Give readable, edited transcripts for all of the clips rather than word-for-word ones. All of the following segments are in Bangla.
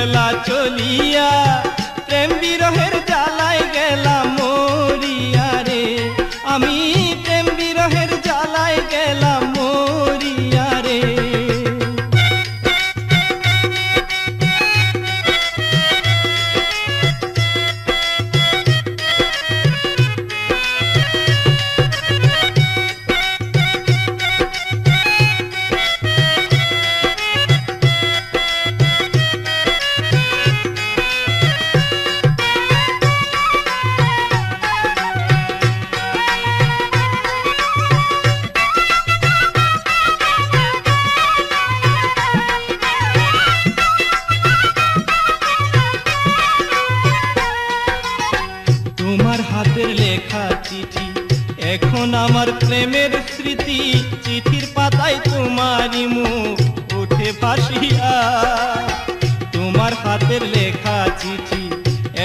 গেলা চলিয়া, প্রেম বিরহের জ্বালায় গেলাম মরিয়া রে, আমি প্রেম বিরহের জ্বালায় গেলাম মরিয়া রে। তোমার হাতের লেখা চিঠি এখন আমার প্রেমের স্মৃতি, চিঠির পাতায় তোমারই মুখ উঠে ভাসিয়া। তোমার হাতের লেখা চিঠি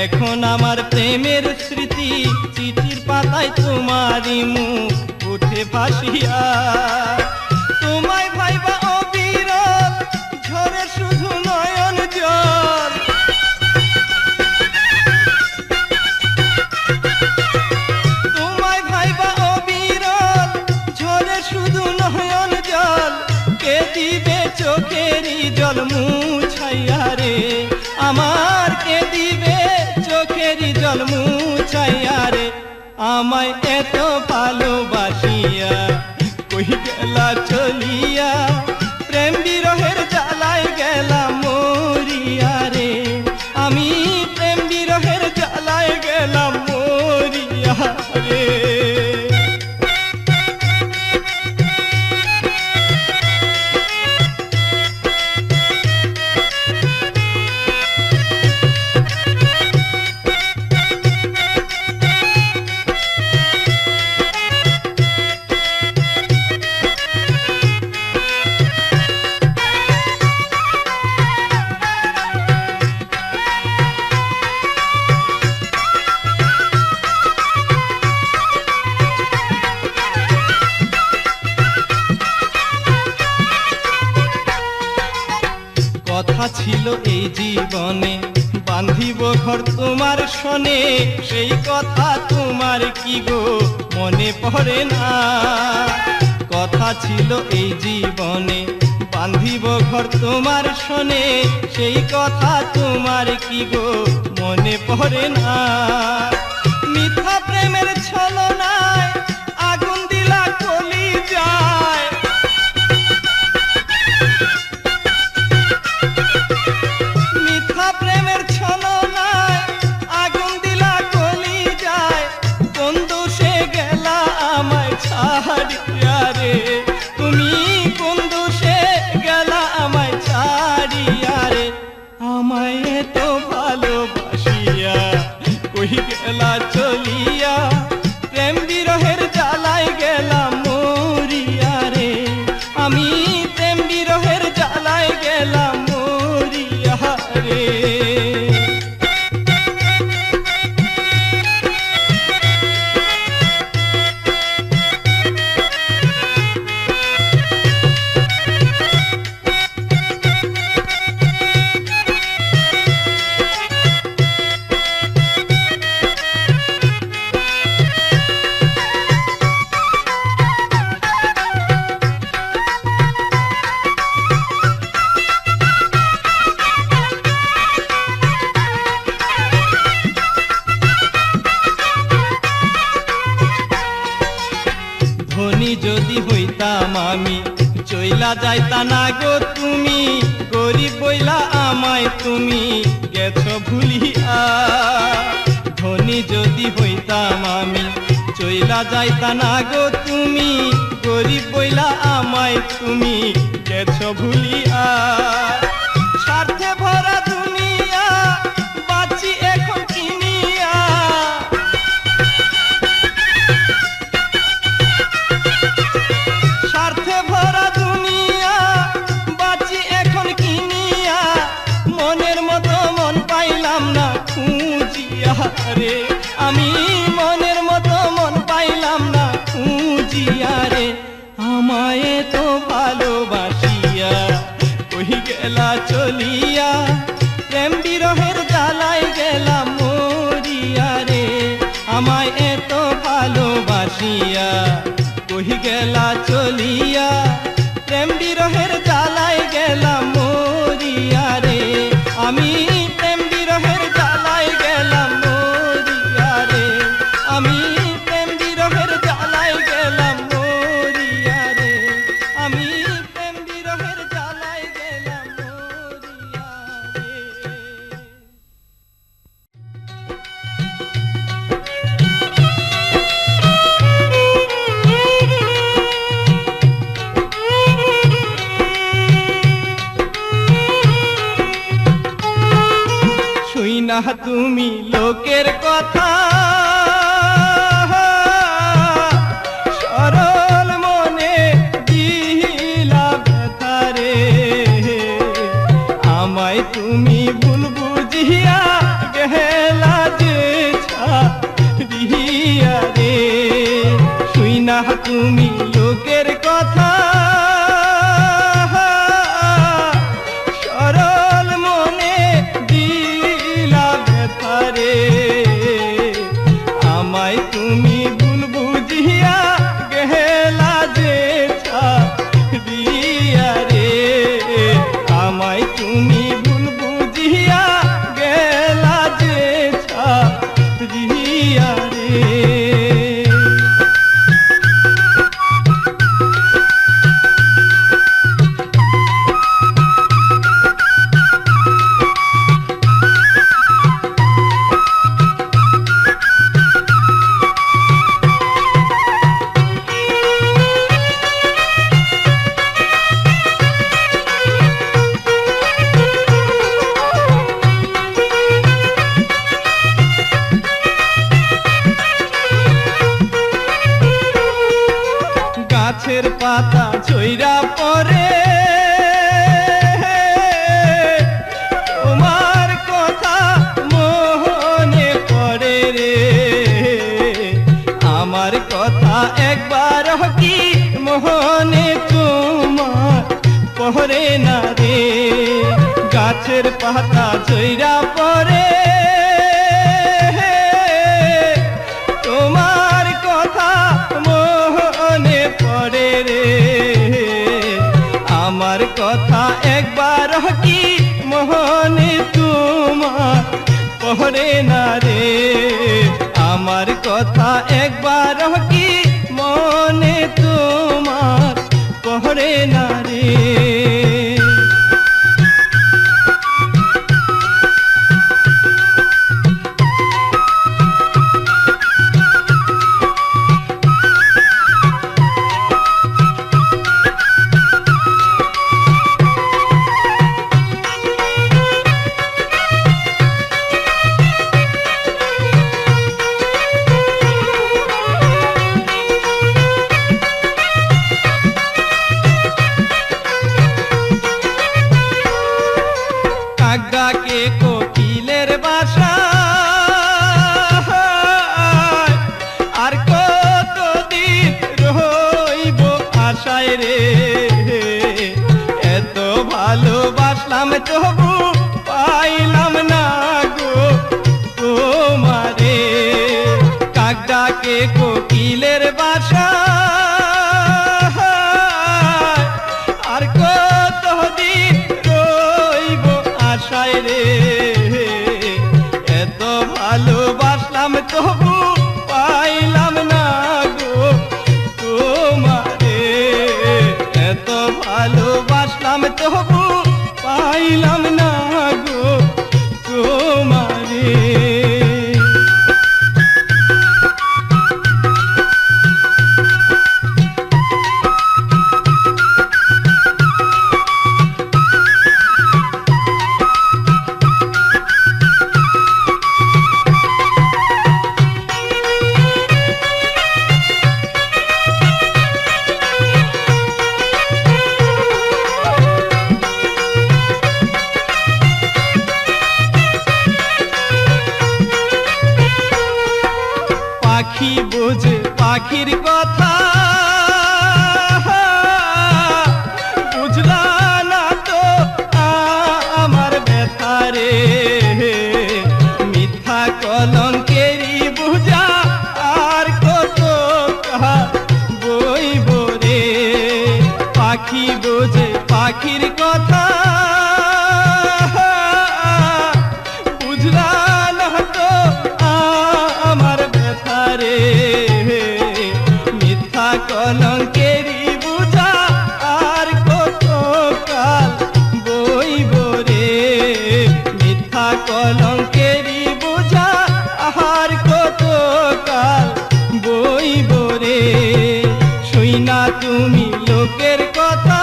এখন আমার প্রেমের স্মৃতি, চিঠির পাতায় তোমারই মুখ উঠে ভাসিয়া। তোমায় ভাইবা অবিরল ঝরে শুধু নয়ন জল, তোমায় ভাইবা অবিরল ঝরে শুধু নয়ন জল, কে দিবে চোখেরই জল মুছাইয়া রে, আমার কে দিবে চোখেরই জল মুছাইয়া রে। আমায় এত ভালোবাসিয়া কই গেলা চলিয়া, প্রেম বিরহের জ্বালায় গেলাম মরিয়া রে, আমি প্রেম বিরহের জ্বালায় গেলাম মরিয়া রে। কথা ছিল এই জীবনে বাঁধিব ঘর তোমার শোনে, সেই কথা তোমার কি গো মনে পড়ে না। কথা ছিল এই জীবনে বাঁধিব ঘর তোমার শোনে, সেই কথা তোমার কি গো মনে পড়ে না। মিথ্যা প্রেমের ছলনায় আগুন দিলা কলিজায়, মিথ্যা প্রেমের ছলনায় আগুন দিলা কলিজায়, কোন দোষে গেলা আমায় ছাড়িয়া রে, তুমি কোন দোষে গেলা আমায় ছাড়িয়া রে। আমায় এত ভালোবাসিয়া কই গেলা চলিয়া, প্রেম বিরহের জ্বালায় গেলাম মরিয়া রে, আমি প্রেম বিরহের জ্বালায় গেলাম মরিয়া রে। ধনী যদি হইতাম আমি চইলা যাইতা না গো তুমি, গরিব বইলা আমায় তুমি গেছো ভুলিয়া। ধনী যদি হইতাম আমি চইলা যাইতা না গো তুমি, গরিব বইলা আমায় তুমি গেছো ভুলিয়া। স্বার্থে ভরা দুনিয়া বাঁচি এখন কিনিয়া, স্বার্থে ভরা দুনিয়া বাঁচি এখন কিনিয়া, মনের মতো মন পাইলাম না খুঁজিয়া রে, আমি মনের মতো মন পাইলাম না খুঁজিয়া রে। আমায় তো ভালোবাসিয়া কই গেলা চলিয়া, প্রেম তো ভালোবাসিয়া কহি গেলা চলিয়া প্রেম বিরহের জ্বালায় গেলাম মরিয়া রে আমি প্রেম বিরহের জ্বালায় গেলাম মরিয়া রে আমি প্রেম বিরহের জ্বালায় গেলাম মরিয়া রে আমি প্রেম বিরহের জ্বালায় গেলাম মরিয়া রে। শুই না তুমি লোকের কথা সরল মনে দিলা ব্যথা রে আমায় তুমি ভুল বুঝিয়া গেলা যে ছাড়িয়া রে শুই না তুমি লোকের কথা সরল মনে দিলা ব্যথা রে আমায় তুমি ভুল বুঝিয়া গেলা যে ছাড়িয়া রে আমায় তুমি ভুল বুঝিয়া গেলা যে ছাড়িয়া রে। গাছের পাতা ঝইরা পড়ে তোমার কথা মনে পড়ে রে আমার কথা একবার কি মনে তোমার পড়ে না রে গাছের পাতা ঝইরা পড়ে তোমার কথা মনে পড়ে রে আমার কথা একবার কি মনে তোমার পড়ে না রে আমার কথা একবার কি মনে তোমার পড়ে না রে। কাকডাকে কোকিলের বাসা আর কতদিন রইব আশায় রে এত ভালোবাসলাম তবু পাইলাম না গো তোমারে কাকডাকে কোকিলের বাসা আর কতদিন রইব আশায় রে এত ভালোবাসলাম তবু পাইলাম না গো তোমারে এত ভালোবাসলাম তবু পাইলাম না গো তোমারে। পাখি বোঝে পাখির কথা বুঝলা না তো আমার ব্যথা রে মিথ্যা কলঙ্কেরই বুঝা তুমি লোকের কথা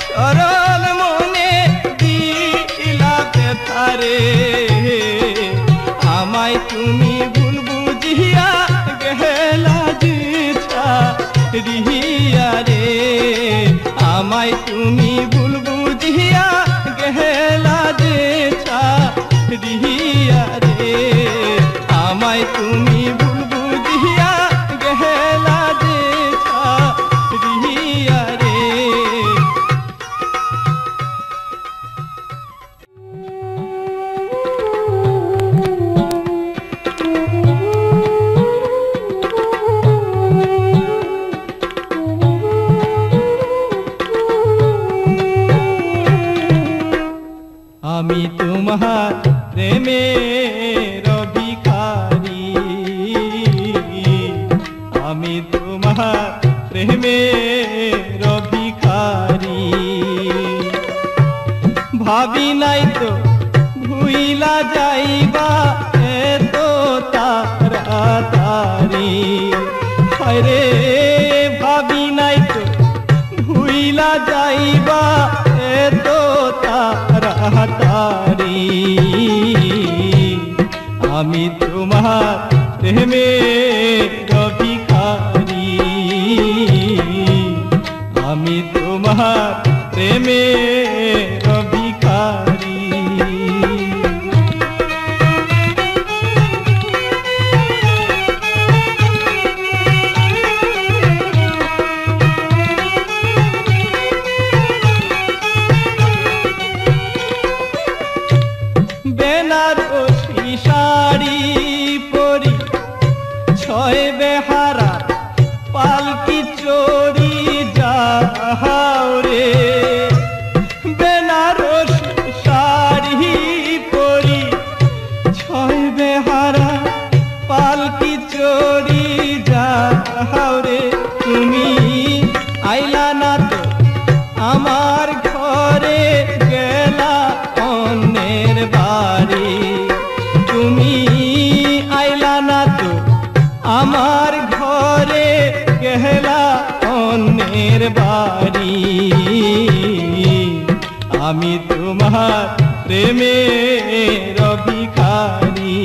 সরল মনে দিলা ব্যথারে আমায় তুমি ভুল বুঝিয়া গেলা জিছা রিহিয়া রে আমায় তুমি ভুল বুঝিয়া গেলা জিছা রিহিয়া রে আমায় তুমি ভুল বুঝিয়া গেলা জিছা রিহিয়া রে আমি তোমার প্রেমের ভিখারি আমি তোমার প্রেমের ভিখারি ভাবি নাই তো ভুইলা যাইবা এত তাড়াতাড়ি হরে ভাবি নাই তো ভুইলা যাইবা এত তাড়াতাড়ি আমি তোমার প্রেমের ভিখারি আমি তোমার প্রেমের ভিখারি বেনারসি শাড়ি পরি ছয় বেহারা পালকি চড়ি যাও রে বেনারসি শাড়ি পরি ছয় বেহারা পালকি চড়ি যাও রে তুমি আইলা না তো আমার ঘরে গেলা অন্যের বাড়ি তুমি আইলা না তো আমার ঘরে গেলা অন্যের বাড়ি আমি তোমার প্রেমের ভিখারি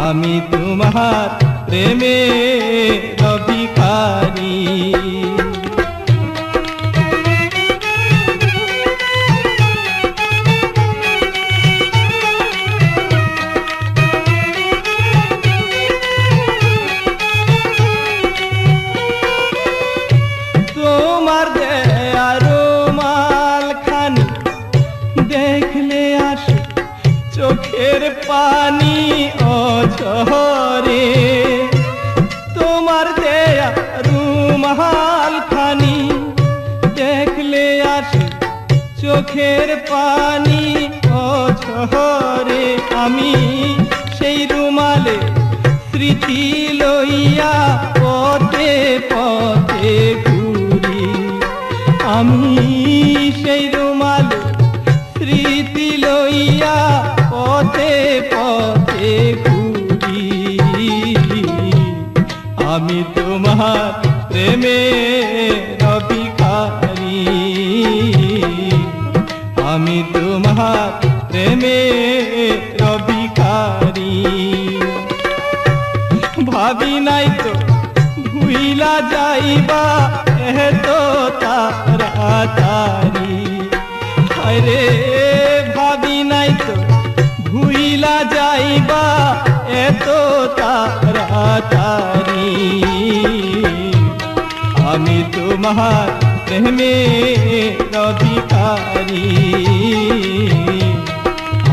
আমি তোমার প্রেমের ভিখারি তোমার দেয়া রুমাল খানি দেখলে আসে চোখের পানি অঝরে তোমার দেয়া রুমাল খানি দেখলে আসে চোখের পানি অঝরে আমি সেই রুমালে স্মৃতি লইয়া পথে পথে ঘুরি আমি সেই রুমালে স্মৃতি লইয়া পথে পথে ঘুরি আমি তোমার প্রেমের ভিখারি আমি তোমার প্রেমের ভিখারি ভাবি নাই তো ভুইলা যাইবা এত তাড়াতাড়ি হরে ভাবি নাই তো ভুইলা যাইবা এত তাড়াতাড়ি আমি তোমার প্রেমের ভিখারি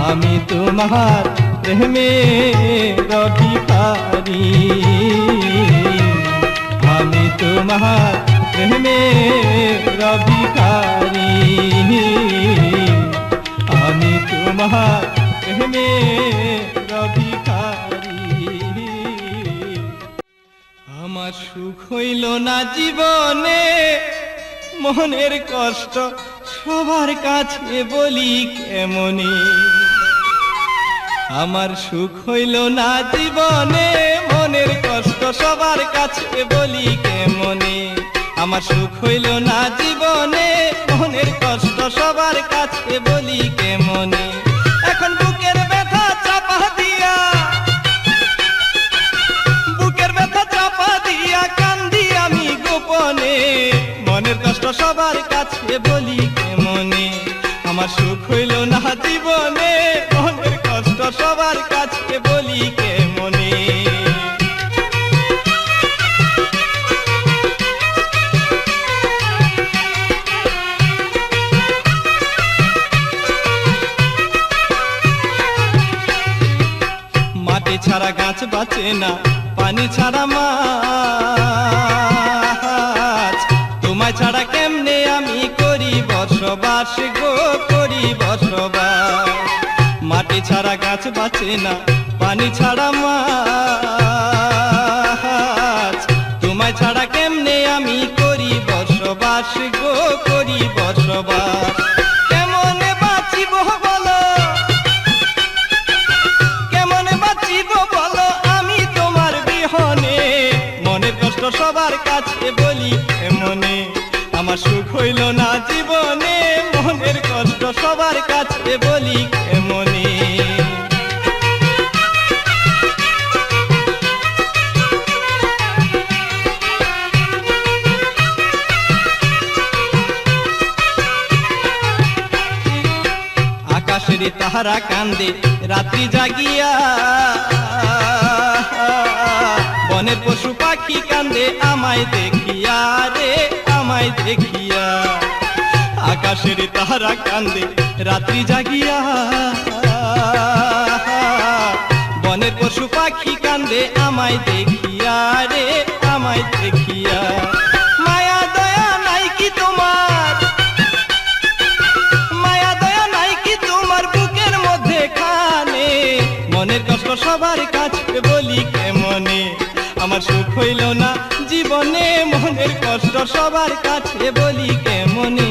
আমি তোমার প্রেমের ভিখারি আমি তোমার প্রেমের ভিখারি আমি তোমার প্রেমের ভিখারি আমার সুখ হইল না জীবনে মনের কষ্ট সবার কাছে বলি কেমনে আমার সুখ হইল না জীবনে, মনের কষ্ট সবার কাছে বলি কেমনে। আমার সুখ হইল না জীবনে, মনের কষ্ট সবার কাছে বলি কেমনে। এখন বুকের ব্যথা চাপা দিয়া, বুকের ব্যথা চাপা দিয়া কান্দি আমি গোপনে, মনের কষ্ট সবার কাছে বলি কেমনে। আমার সুখ হইল না জীবনে, মনের কষ্ট সবার কাছে বলি কেমনে। মাটি ছাড়া গাছ বাঁচে না, পানি ছাড়া মাছ, তোমায় ছাড়া কেমনে আমি করি বসবাস গো, করি বসবাস। মাটি ছাড়া গাছ বাঁচে না, পানি ছাড়া মাছ, তোমায় ছাড়া কেমনে আমি করি বসবাস গো, করি বসবাস। কেমনে বাঁচিব বলো, কেমনে বাঁচিব বলো আমি তোমার বিহনে, মনের কষ্ট সবার কাছে বলি কেমনে। আমার সুখ হইল না জীবনে, মনের কষ্ট সবার কাছে বলি কেমনে। আকাশের তাহারা কান্দে রাত্রি জাগিয়া, বনের পশু পাখি কান্দে আমায় দেখিয়া রে, আমায় দেখিয়া। আকাশের তাহারা কান্দে রাত্রি জাগিয়া, বনের পশু পাখি কান্দে আমায় দেখিয়া রে, আমায় দেখিয়া। মায়া দয়া নাই কি তোমার, মায়া দয়া নাই কি তোমার বুকের মধ্যে খানে, মনের কষ্ট সবার কাছে বলি কেমনে। আমার সুখ হইল না জীবনে, মনের কষ্ট সবার কাছে বলি কেমনে।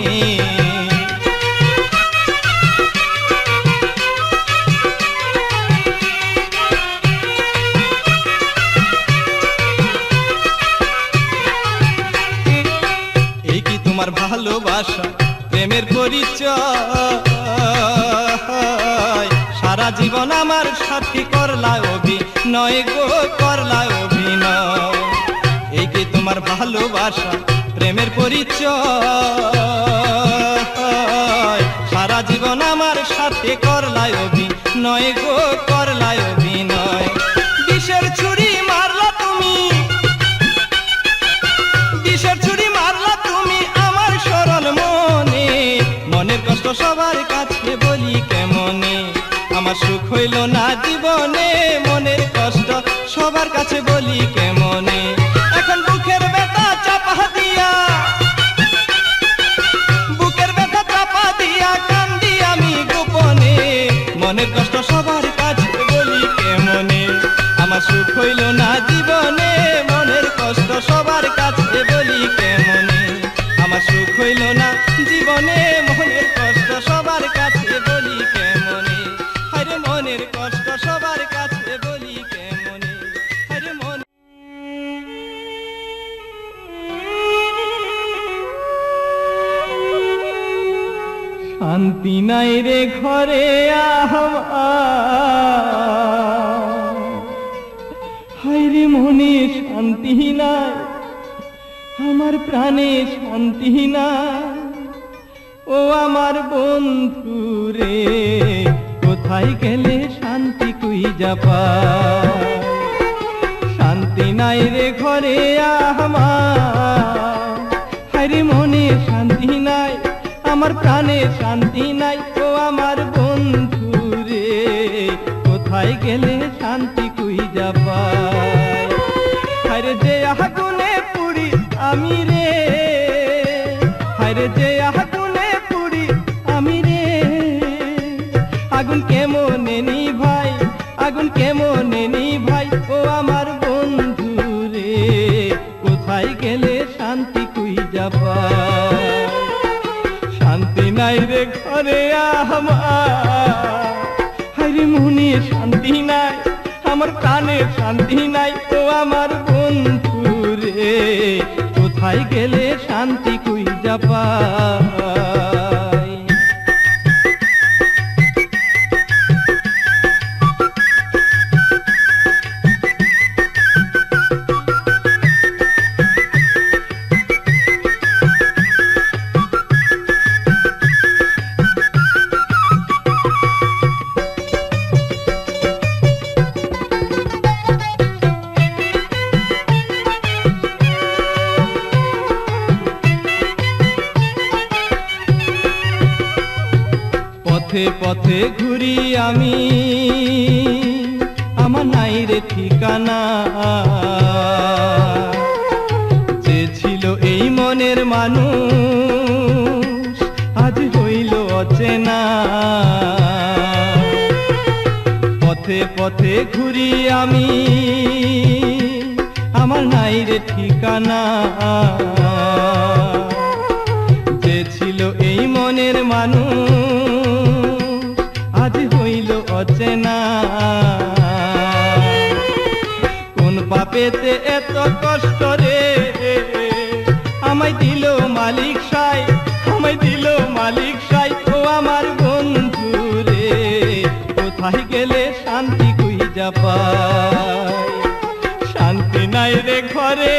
এই কি তোমার ভালোবাসা, প্রেমের পরিচয়, সারা জীবন আমার সাথী করলা অভিনয় গো, করলা অভিনয়। এই কি তোমার ভালোবাসা, প্রেমের পরিচয়, সারা জীবন আমার সাথে করলা অভিনয় গো, করলা অভিনয়। বিষের ছুরি মারলা তুমি, বিষের ছুরি মারলা তুমি আমার সরল মনে, মনের কষ্ট সবার কাছে বলি কেমনে। আমার সুখ হইল না জীবনে, মনের কষ্ট সবার কাছে বলি কেমনে। এখন বুকের ব্যথা চাপা দিয়া, বুকের ব্যথা চাপা দিয়া কান্দি আমি গোপনে, মনের কষ্ট সবার কাছে বলি কেমনে। আমার সুখ হইল না জীবনে, মনের কষ্ট সবার কাছে বলি কেমনে। আমার সুখ হইল না জীবনে, মনের কষ্ট সবার কাছে বলি কেমনে। আরে মনের কষ্ট সবার কাছে বলি কেমনে, আরে মন। শান্তি নাই রে ঘরে হায়রে মনে শান্তি নাই, আমার প্রাণে শান্তি নাই। ও আমার বন্ধু রে, কোথায় গেলে শান্তি খুঁজা পাই। শান্তি নাই রে ঘরে আমার, হায়রে মনে শান্তি নাই, আমার প্রাণে শান্তি নাই। ও আমার বন্ধু রে, কোথায় গেলে শান্তি খুঁজা পাই। হায়রে যে আগুনে পুড়ি আমি রে, হায়রে যে আগুনে পুড়ি আমি রে, আগুন কেমনে নিভাই, আগুন কেমনে নিভাই। ও আমার বন্ধু রে, কোথায় গেলে শান্তি খুঁজা পাই। শান্তি নাই রে ঘরে আমার, হায়রে মনে শান্তি আমার প্রাণে শান্তি নাই ও আমার বন্ধু রে, কোথায় গেলে শান্তি খুঁজা পাই। পথে পথে ঘুরি আমি, আমার নাই রে ঠিকানা, যে ছিল এই মনের মানুষ আজ হইল অচেনা। পথে পথে ঘুরি আমি, আমার নাই রে ঠিকানা, যে ছিল এই মনের মানুষ আজ হইল অচেনা। কোন পাপেতে এত কষ্ট রে, আমায় দিল মালিক সাই, আমায় দিল মালিক সাই ও আমার বন্ধু রে, কোথায় গেলে শান্তি খুঁজা পাই। শান্তি নাই রে ঘরে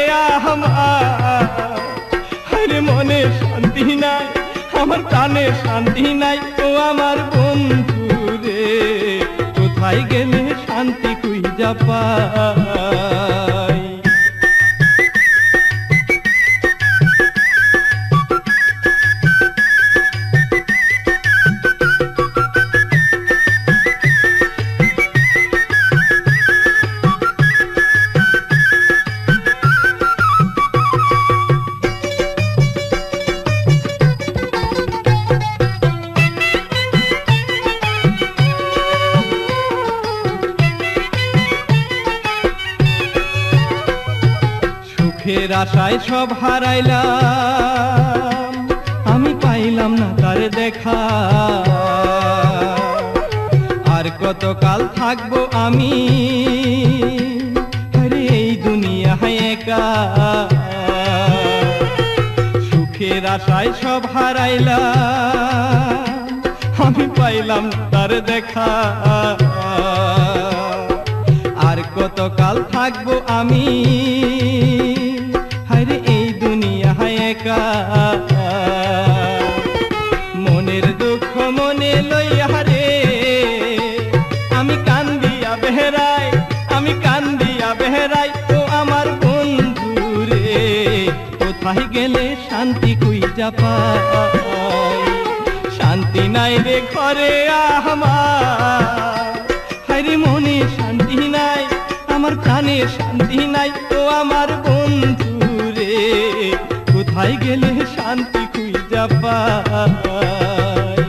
আমার মনে শান্তি নাই, আমার প্রাণে শান্তি নাই ও আমার বন্ধু রে, কোথায় গেলে শান্তি খুঁজা পাই। সুখের আশায় সব হারাইলাম, আমি পাইলাম না তার দেখা, আর কতকাল থাকবো আমি আরে এই দুনিয়ায় একা। সুখের আশায় সব হারাইলাম, আমি পাইলাম না তার দেখা, আর কতকাল থাকবো আমি হায়রে এই দুনিয়ায় একা। মনের দুঃখ মনে লইয়া রে আমি কান্দিয়া বেহরাই, আমি কান্দিয়া বেহরাই ও আমার বন্ধু রে, কোথায় গেলে শান্তি খুঁজা পাই। শান্তি নাই রে ঘরে আমার, হায়রে মনে শান্তি নাই, আমার প্রাণে শান্তি নাই ও আমার বন্ধু রে, কোথায় গেলে শান্তি খুঁজা পাই।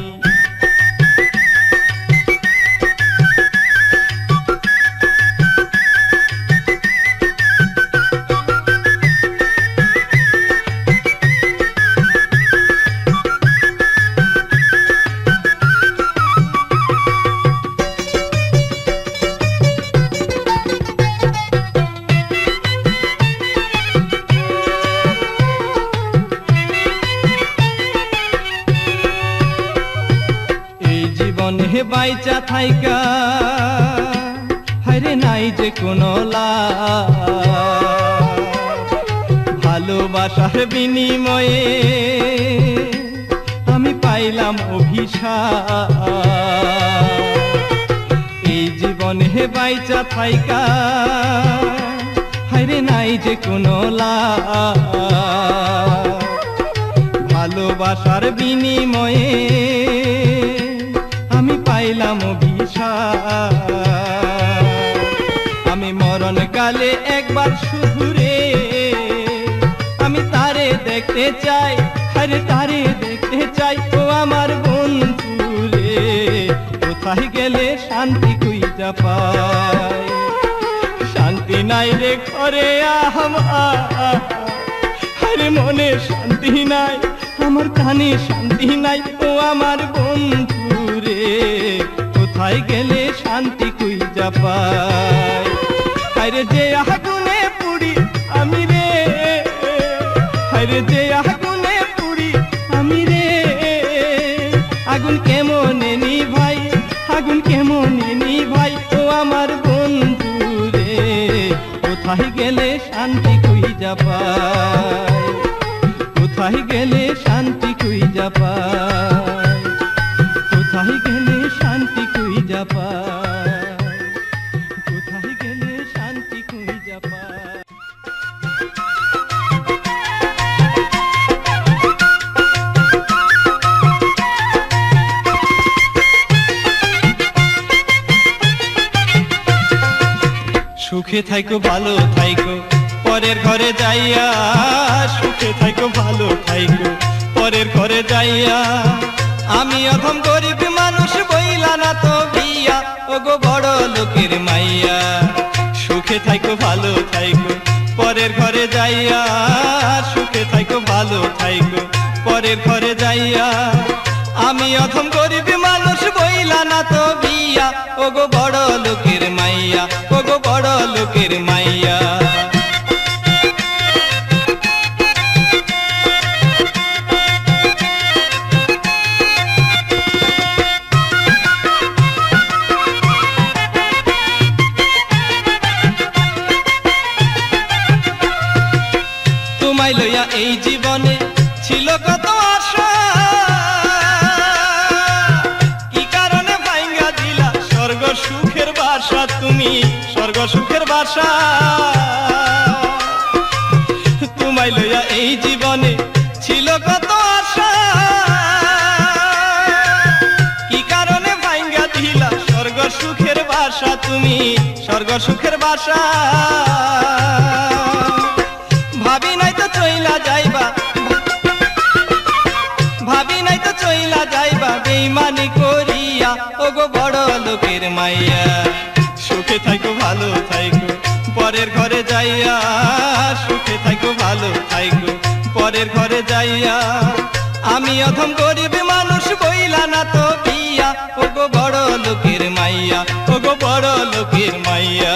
জীবনে বাইচা থাইকা হায়রে নাই যে কোনো লাভ, ভালোবাসার বিনিময়ে আমি পাইলাম অভিশাপ। এই জীবনে বাইচা থাইকা হায়রে নাই যে কোনো লাভ, ভালোবাসার বিনিময়ে আমি পাইলাম অভিশাপ। আমি মরণ কালে একবার শুধু রে আমি তারে দেখতে চাই, আরে তারে দেখতে চাই ও আমার বন্ধু রে, কোথায় গেলে শান্তি খুঁজা পাই। শান্তি নাই রে ঘরে আমার, আরে মনে শান্তি নাই, আমার কানে শান্তি নাই ও আমার বন্ধু রে, কোথায় গেলে শান্তি খুঁজা পাই। হায়রে যে আগুনে পুড়ি আমি রে, হায়রে যে আগুনে পুড়ি আমি রে, আগুন কেমনে নিভাই, আগুন কেমনে নিভাই ও আমার বন্ধু রে, কোথায় গেলে শান্তি খুঁজা পাই, কোথায় গেলে শান্তি খুঁজা পাই, কোথায় গেলে শান্তি খুঁজা পাই, কোথায় গেলে শান্তি খুঁজা পাই। সুখে থাইকো ভালো থাইকো পরের ঘরে যাইয়া, সুখে থাইকো ভালো থাইকো পরের ঘরে যাইয়া, আমি অধম গরিব মানুষ বইলা না তো বিয়া, ওগো বড় লোকের মাইয়া। সুখে থাইকো ভালো থাইকো পরের ঘরে যাইয়া, সুখে থাইকো ভালো থাইকো পরের ঘরে যাইয়া, আমি অধম গরিব মানুষ বইলা না তো বিয়া, ওগো বড় লোকের মাইয়া, ওগো বড় লোকের মাইয়া। তোমায় লইয়া এই জীবনে ছিল কত আশা, কি কারণে ভাঙ্গা দিলা স্বর্গ সুখের বাসা, তুমি স্বর্গ সুখের বাসা। তোমায় লইয়া এই জীবনে ছিল কত আশা, কি কারণে ভাঙ্গা দিলা স্বর্গ সুখের বাসা, তুমি স্বর্গ সুখের বাসা। ভাবি নাই তো চইলা যাইবা, ভাবি নাই তো চইলা যাইবা বেইমানি করিয়া, ওগো বড় লোকের মাইয়া। সুখে থাইকো ভালো থাইকো পরের ঘরে যাইয়া, সুখে থাইকো ভালো থাইকো পরের ঘরে যাইয়া, আমি অধম গরিব মানুষ বইলা না তো বিয়া, ওগো বড় লোকের মাইয়া, ওগো বড় লোকের মাইয়া।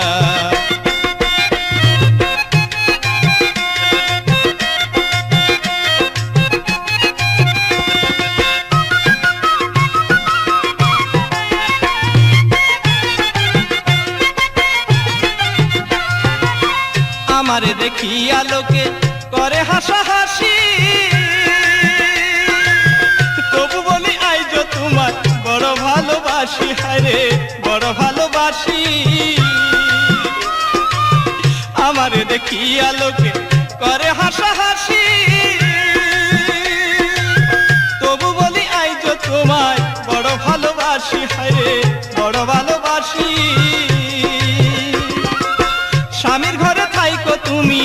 আমারে দেখিয়া লোকে করে হাসাহাসি, তবু বলি আইজ তোমার বড় ভালোবাসি, হায়রে বড় ভালোবাসি। আমারে দেখিয়া লোকে করে হাসাহাসি, তবু বলি আইজ তোমায় বড় ভালোবাসি, হায়রে বড় ভালোবাসি। স্বামীর ঘরে থাইকো তুমি,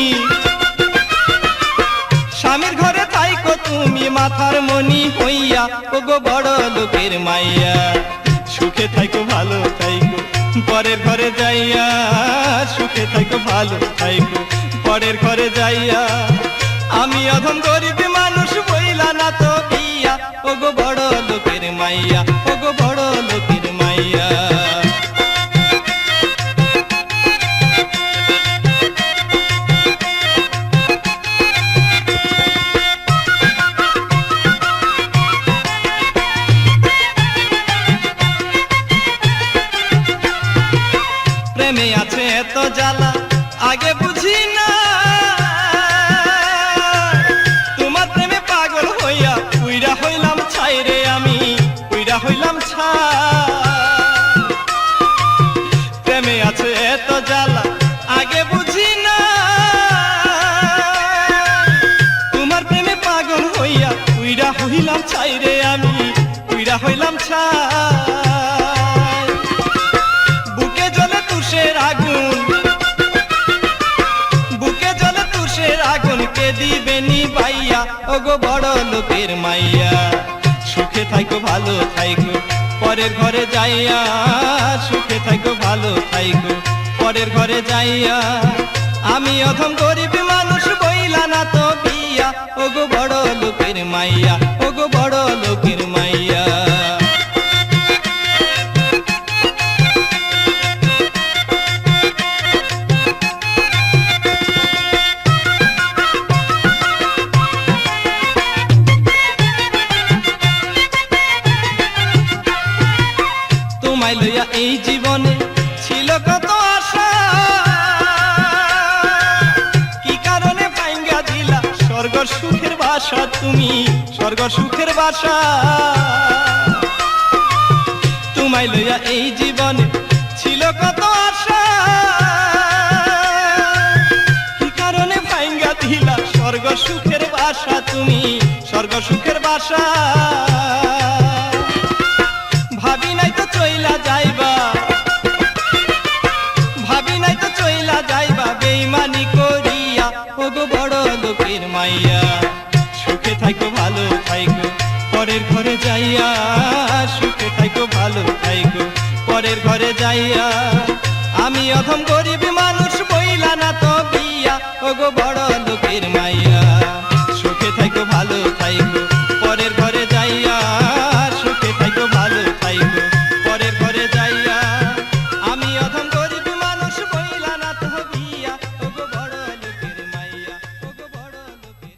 স্বামীর ঘরে থাইকো তুমি মাথার মনি হইয়া, ওগো বড় লোকের মাইয়া। সুখে থাইকো ভালো থাইকো পরের ঘরে যাইয়া, সুখে থাইকো ভালো থাইকো পরের ঘরে যাইয়া, আমি অধম গরিব মানুষ বইলা না তো বিয়া, ওগো বড় লোকের মাইয়া, ওগো বড় লোকের মাইয়া। প্রেমে আছে এত জ্বালা আগে বুঝি না, তোমার প্রেমে পাগল হইয়া পুইরা হইলাম ছাই রে, আমি পুইরা হইলাম ছাই। প্রেমে আছে এত জ্বালা আগে বুঝি না, তোমার প্রেমে পাগল হইয়া পুইরা হইলাম ছাই রে, আমি পুইরা হইলাম ছাই। বুকে জ্বলে তুষের আগুন, বুকে জ্বলে তুষের আগুন, কে দিবে নিভাইয়া, ওগো বড় লোকের মাইয়া। সুখে থাইকো ভালো থাইকো পরের ঘরে যাইয়া, সুখে থাইকো ভালো থাইকো পরের ঘরে যাইয়া, আমি অধম গরিব মানুষ বইলা না তো বিয়া, ওগো বড় লোকের মাইয়া, ওগো বড় লোকের মাইয়া। তোমায় লইয়া এই জীবনে ছিল কত আশা, কি কারণে ভাঙ্গা দিলা স্বর্গ সুখের বাসা, তুমি স্বর্গ সুখের বাসা। তোমায় লইয়া এই জীবনে ছিল কত আশা, কি কারণে ভাঙ্গা দিলা স্বর্গ সুখের বাসা, তুমি স্বর্গ সুখের বাসা। ভাবি নাই তো চইলা যাইবা, ভাবি নাই তো চইলা যাইবা বেইমানি করিয়া, ওগো বড় লোকের মাইয়া। সুখে থাইকো ভালো থাইকো পরের ঘরে যাইয়া, সুখে থাইকো ভালো থাইকো পরের ঘরে যাইয়া। আমি অধম গরিব মানুষ বইলা না তো বিয়া, ওগো বড় লোকের মাইয়া। সুখে থাইকো ভালো থাইকো পরের ঘরে যাইয়া, সুখে থাইকো ভালো থাইকো পরের ঘরে যাইয়া। আমি অধম গরিব মানুষ বইলা না তো বিয়া, ওগো বড় লোকের মাইয়া, ওগো বড় লোকের।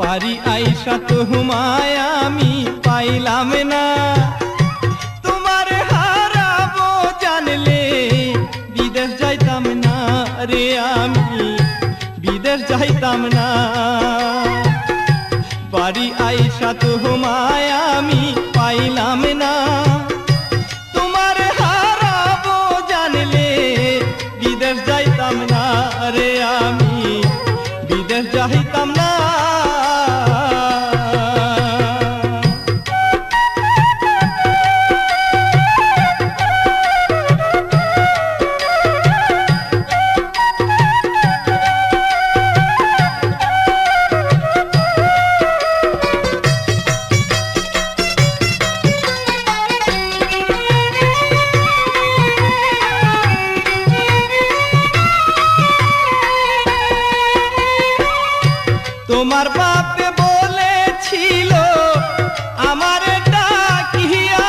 বাড়ি আইসা তো হুমায় আমি পাইলাম না, তোমার হারাবো জানলে বিদেশ যাইতাম না রে, আমি বিদেশ যাইতাম না। বাড়ি আইসা তো হুমায় আমি পাইলাম না, তোমার হারাবো জানলে বিদেশ যাইতাম না রে, আমি বিদেশ যাইতাম না। তোমার বাপে বলেছিল আমার ডাকিয়া,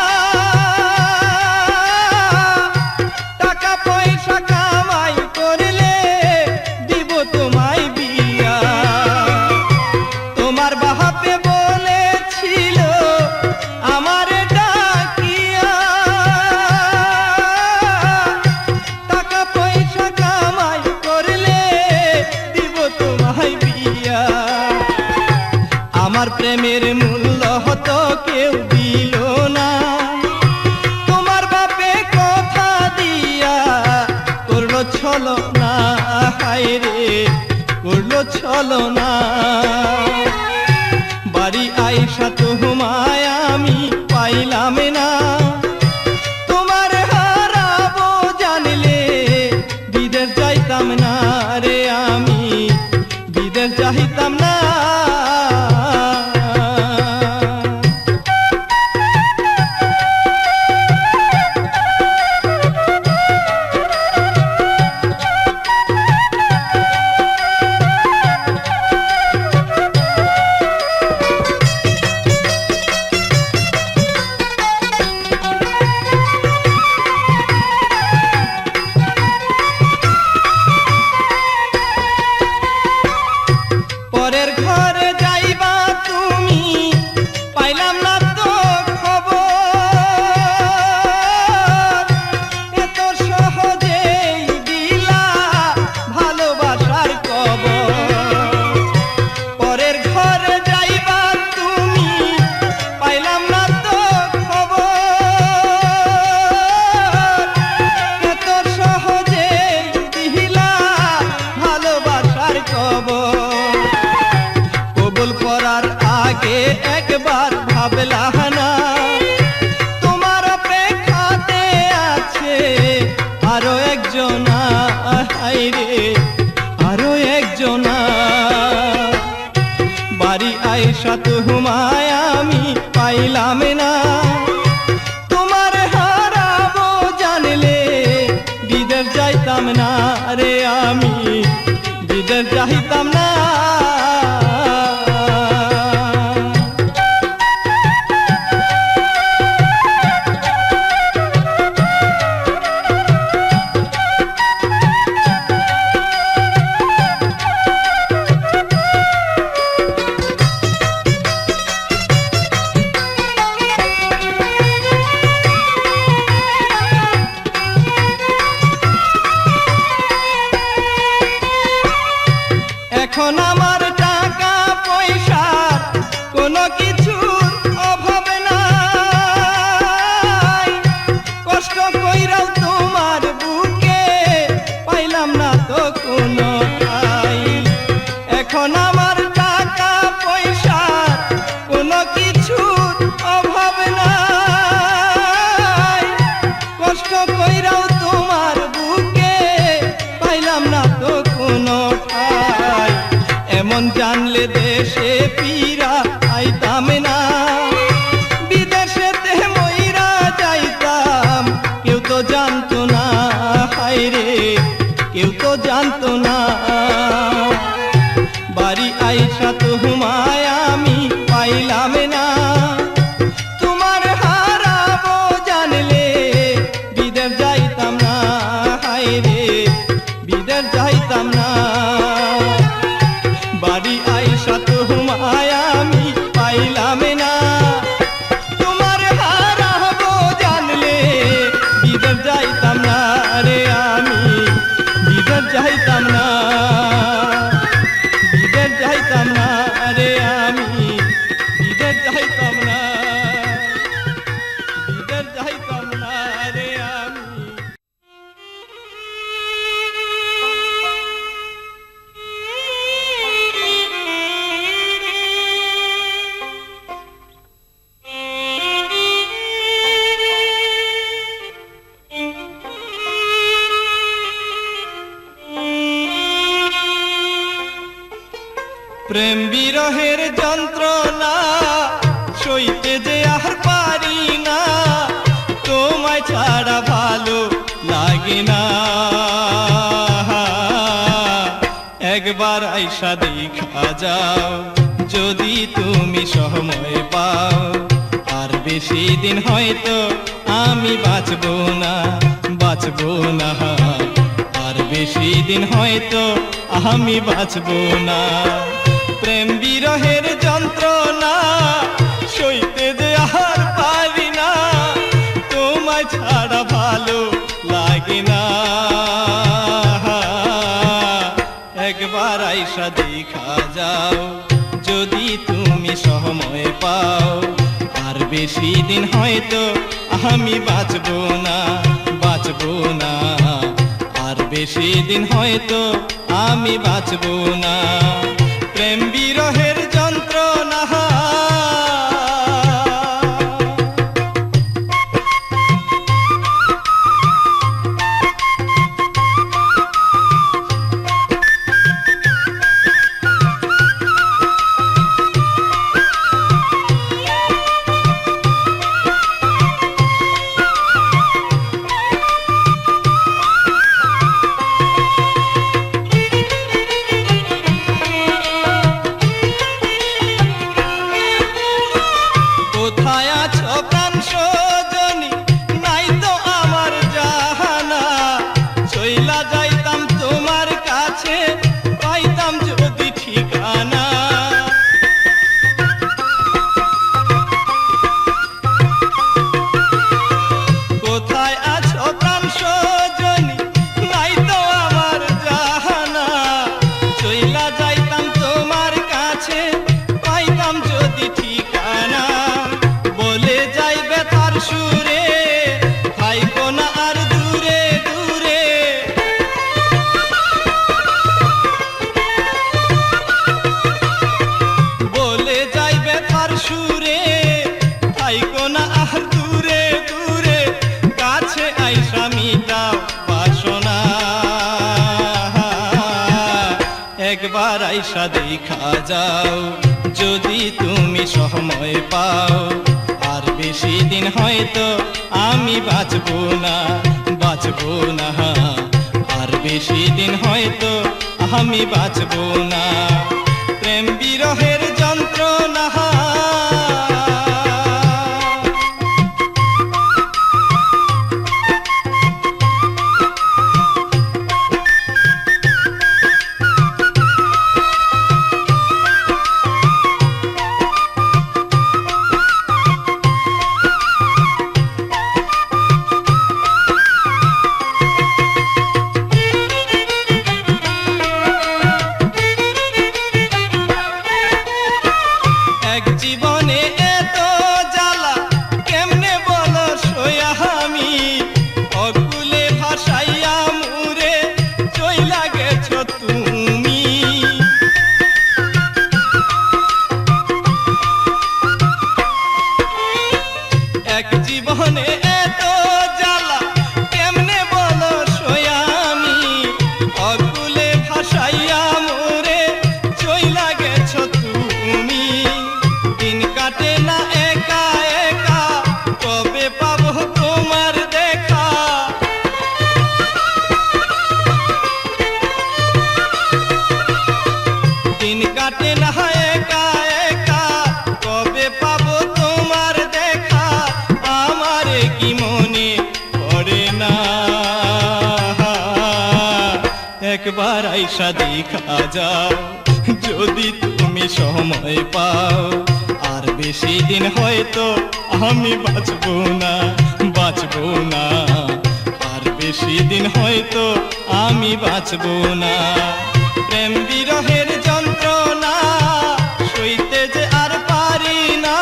টাকা পয়সা কামাই করলে দিব তোমায় বিয়া। তোমার বাপে বলেছিল আমার ডাকিয়া, টাকা পয়সা কামাই করলে দিব তোমায় বিয়া। আমার প্রেমের মূল্য হতো কেউ দিল না, তোমার বাপে কথা দিয়া করলো ছলো না, হায় রে করলো ছলো না। বাড়ি আইসা তো হুমায় আমি পাইলাম না, তোমার হারাবো জানলে বিদেশ যাইতাম না রে, আমি বিদেশ যাইতাম না। পরের ঘরে যাইবা তুমি পাইলাম না তো খবর, এত সহজেই দিলা ভালোবাসার কবর। পরের ঘরে যাইবা তুমি পাইলাম না তো খবর, এত সহজেই দিলা ভালোবাসার কবর। কবুল করার আগে একবার ভাবলা না, তোমার অপেক্ষাতে আছে আরো একজনা, হায় রে আরো একজনা। বাড়ি আইসা তো হুমায় আমি পাইলাম না, তোমার হারাবো জানলে বিদেশ যাইতাম না রে, আমি বিদেশ যাইতাম না। কইরাও তোমার বুকে পাইলাম না তো কোনো ঠাই। এখন আমার টাকা পয়সা কোনো কিছুর অভাব নাই, কষ্ট কইরাও তোমার বুকে পাইলাম না তো কোনো ঠাই। এমন জানলে দেশে ফিরা আইতাম না, বিদেশেতে মইরা যাইতাম, কেউ তো জানতো না, হায় রে কেউ তো জানতো না। বাড়ি আইসা তোমায় আমি পাইলাম না, তোমার হারাবো জানলে বিদেশ যাইতাম না, হায় রে বিদেশ যাইতাম না। বাড়ি আইসা তোমায় আমি পাইলাম না, তোমার হারাবো জানলে বিদেশ যাইতাম না রে, আমি বিদেশ যাইতাম না, বিদেশ যাইতাম না রে, আমি বিদেশ যাইতাম না, বিদেশ যাইতাম না রে আমি। প্রেম বিরহের যন্ত্রণা সইতে যে আর পারি না, তোমায় ছাড়া ভালো লাগে না। একবার আইসা দেখা যাও যদি তুমি সময় পাও, আর বেশি দিন হয়তো আমি বাঁচবো না, বাঁচবো না, আর বেশি দিন হয়তো আমি বাঁচবো না। প্রেম বিরহের যন্ত্রণা সইতে যে আর পারি না, তোমায় ছাড়া ভালো লাগে না। একবার আইসা দেখা যাও যদি তুমি সময় পাও, আর বেশি দিন হয়তো আমি বাঁচবো না, বাঁচবো না, আর বেশি দিন হয়তো আমি বাঁচবো না। প্রেম বিরহের যন্ত্রণা একবার আইসা দেখা যাও যদি তুমি সময় পাও, আর বেশি দিন হয়তো আমি বাঁচবো না, বাঁচবো না, আর বেশি দিন হয়তো আমি বাঁচবো না। প্রেম বিরহের যন্ত্রণা না একবার আইসা দেখা যাও যদি তুমি সময় পাও আর বেশি দিন হয়তো আমি বাঁচবো না আর বেশি দিন হয়তো আমি বাঁচবো না প্রেম বিরহের যন্ত্রণা সইতে যে আর পারি না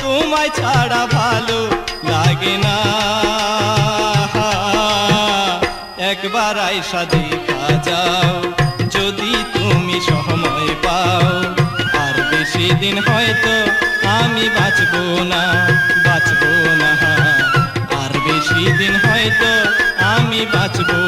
তোমায় ছাড়া ভালো লাগে না একবার আইসা দেখা যাও যদি তুমি সময় পাও আর বেশি দিন হয়তো আমি বাঁচবো না আর বেশি দিন হয়তো আমি বাঁচবো